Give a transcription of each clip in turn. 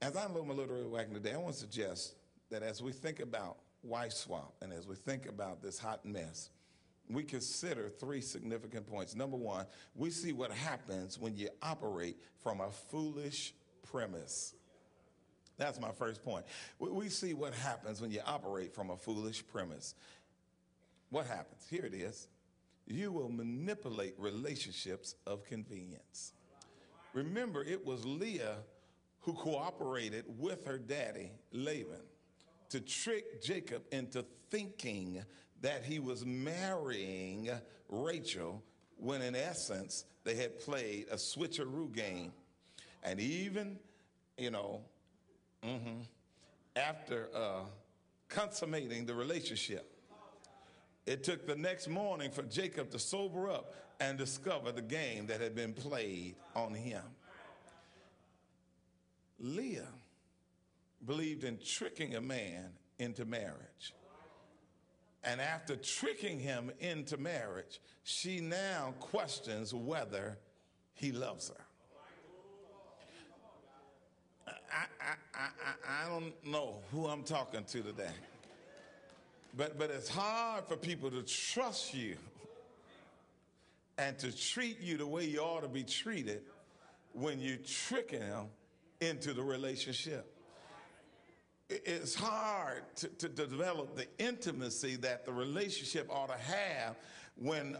As I load my little wagon today, I want to suggest that as we think about wife swap and as we think about this hot mess, we consider three significant points. Number one, we see what happens when you operate from a foolish premise. That's my first point. We see what happens when you operate from a foolish premise. What happens? Here it is. You will manipulate relationships of convenience. Remember, it was Leah who cooperated with her daddy, Laban, to trick Jacob into thinking that he was marrying Rachel when in essence they had played a switcheroo game. And even, after consummating the relationship, it took the next morning for Jacob to sober up and discover the game that had been played on him. Leah believed in tricking a man into marriage. And after tricking him into marriage, she now questions whether he loves her. I don't know who I'm talking to today. But it's hard for people to trust you and to treat you the way you ought to be treated when you're tricking them into the relationship. It's hard to develop the intimacy that the relationship ought to have when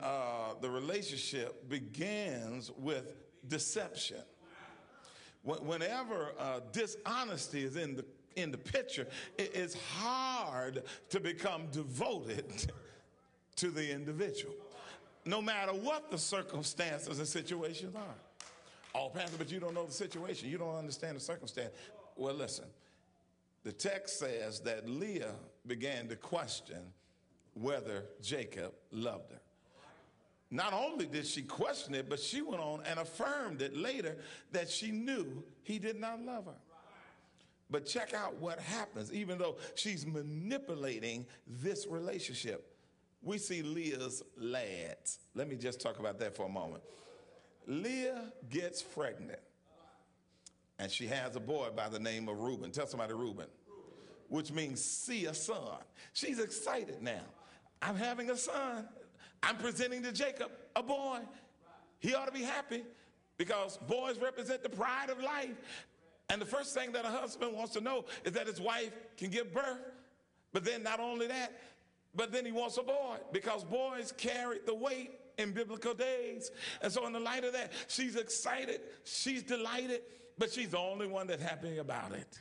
the relationship begins with deception. Whenever dishonesty is in the picture, it's hard to become devoted to the individual, no matter what the circumstances and situations are. Oh, Pastor, but you don't know the situation. You don't understand the circumstance. Well, listen, the text says that Leah began to question whether Jacob loved her. Not only did she question it, but she went on and affirmed it later that she knew he did not love her. But check out what happens. Even though she's manipulating this relationship, we see Leah's lads. Let me just talk about that for a moment. Leah gets pregnant, and she has a boy by the name of Reuben. Tell somebody Reuben, which means see a son. She's excited now. I'm having a son. I'm presenting to Jacob a boy. He ought to be happy because boys represent the pride of life. And the first thing that a husband wants to know is that his wife can give birth. But then not only that, but then he wants a boy because boys carried the weight in biblical days. And so in the light of that, she's excited, she's delighted, but she's the only one that's happy about it.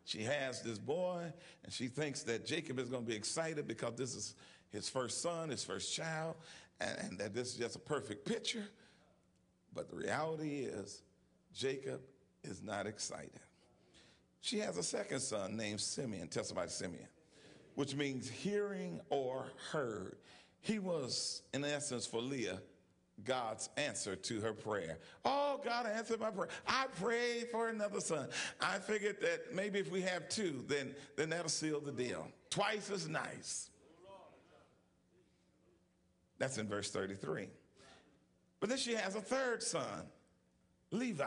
She has this boy, and she thinks that Jacob is going to be excited because this is his first son, his first child, and that this is just a perfect picture. But the reality is, Jacob is not excited. She has a second son named Simeon. Tell somebody Simeon, which means hearing or heard. He was, in essence, for Leah, God's answer to her prayer. Oh, God answered my prayer. I prayed for another son. I figured that maybe if we have two, then that'll seal the deal. Twice as nice. That's in verse 33. But then she has a third son, Levi,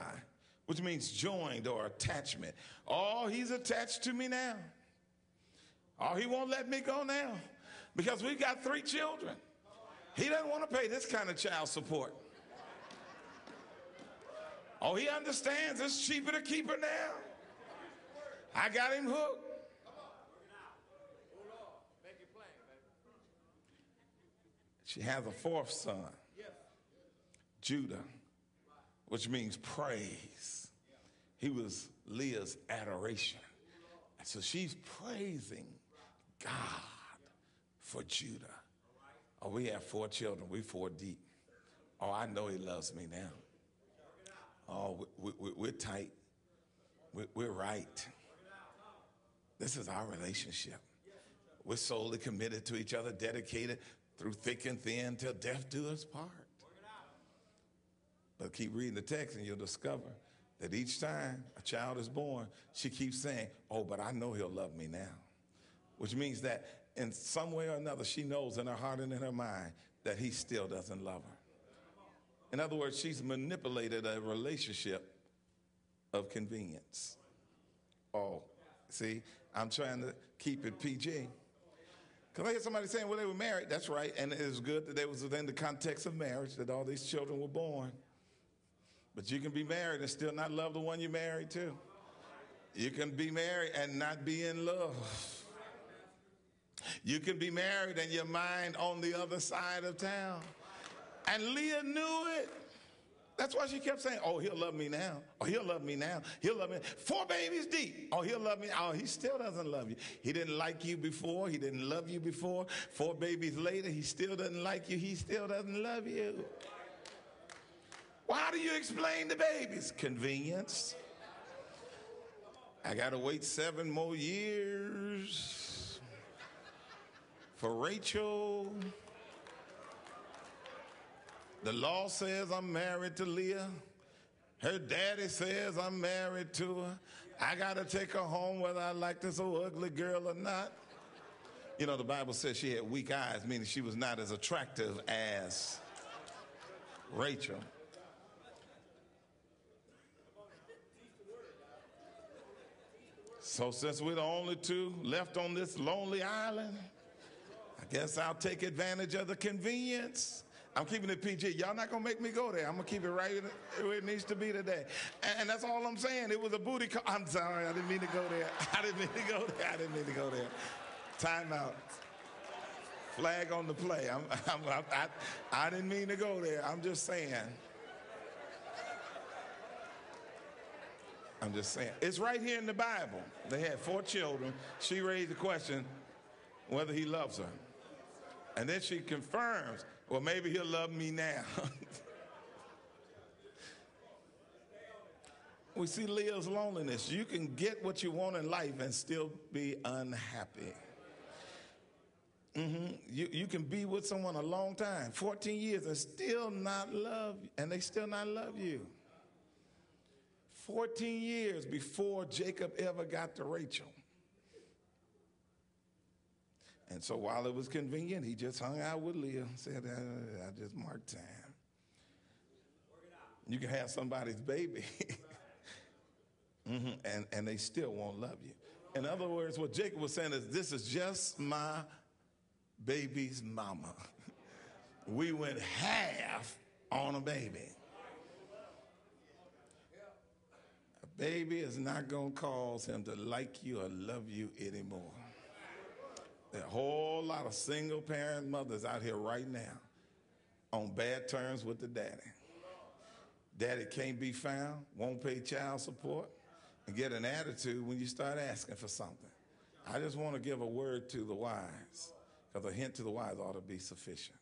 which means joined or attachment. Oh, he's attached to me now. Oh, he won't let me go now because we've got 3 children. He doesn't want to pay this kind of child support. Oh, he understands it's cheaper to keep her now. I got him hooked. She has a fourth son, Judah, which means praise. He was Leah's adoration. And so she's praising God for Judah. Oh, we have 4 children. We're 4 deep. Oh, I know he loves me now. Oh, we're tight. We're right. This is our relationship. We're solely committed to each other, dedicated through thick and thin till death do us part. But keep reading the text and you'll discover that each time a child is born, she keeps saying, oh, but I know he'll love me now. Which means that in some way or another, she knows in her heart and in her mind that he still doesn't love her. In other words, she's manipulated a relationship of convenience. Oh, see, I'm trying to keep it PG. Because I hear somebody saying, well, they were married. That's right. And it was good that they was within the context of marriage, that all these children were born. But you can be married and still not love the one you're married to. You can be married and not be in love. You can be married and your mind on the other side of town. And Leah knew it. That's why she kept saying, oh, he'll love me now. Oh, he'll love me now. He'll love me. 4 babies deep. Oh, he'll love me. Oh, he still doesn't love you. He didn't like you before. He didn't love you before. 4 babies later, he still doesn't like you. He still doesn't love you. Well, how do you explain the babies? Convenience. I got to wait 7 more years for Rachel. The law says I'm married to Leah. Her daddy says I'm married to her. I got to take her home whether I like this old ugly girl or not. You know, the Bible says she had weak eyes, meaning she was not as attractive as Rachel. So since we're the only 2 left on this lonely island, I guess I'll take advantage of the convenience. I'm keeping it PG. Y'all not going to make me go there. I'm going to keep it right where it needs to be today. And that's all I'm saying. It was a booty call. I'm sorry. I didn't mean to go there. I didn't mean to go there. I didn't mean to go there. Time out. Flag on the play. I didn't mean to go there. I'm just saying. I'm just saying. It's right here in the Bible. They had 4 children. She raised the question whether he loves her. And then she confirms, well, maybe he'll love me now. We see Leah's loneliness. You can get what you want in life and still be unhappy. You can be with someone a long time, 14 years, and still not love, and they still not love you. 14 years before Jacob ever got to Rachel. And so while it was convenient, he just hung out with Leah and said, I just marked time. You can have somebody's baby, and they still won't love you. In other words, what Jacob was saying is, this is just my baby's mama. We went half on a baby. A baby is not going to cause him to like you or love you anymore. There are a whole lot of single parent mothers out here right now on bad terms with the daddy. Daddy can't be found, won't pay child support, and get an attitude when you start asking for something. I just want to give a word to the wise, because a hint to the wise ought to be sufficient.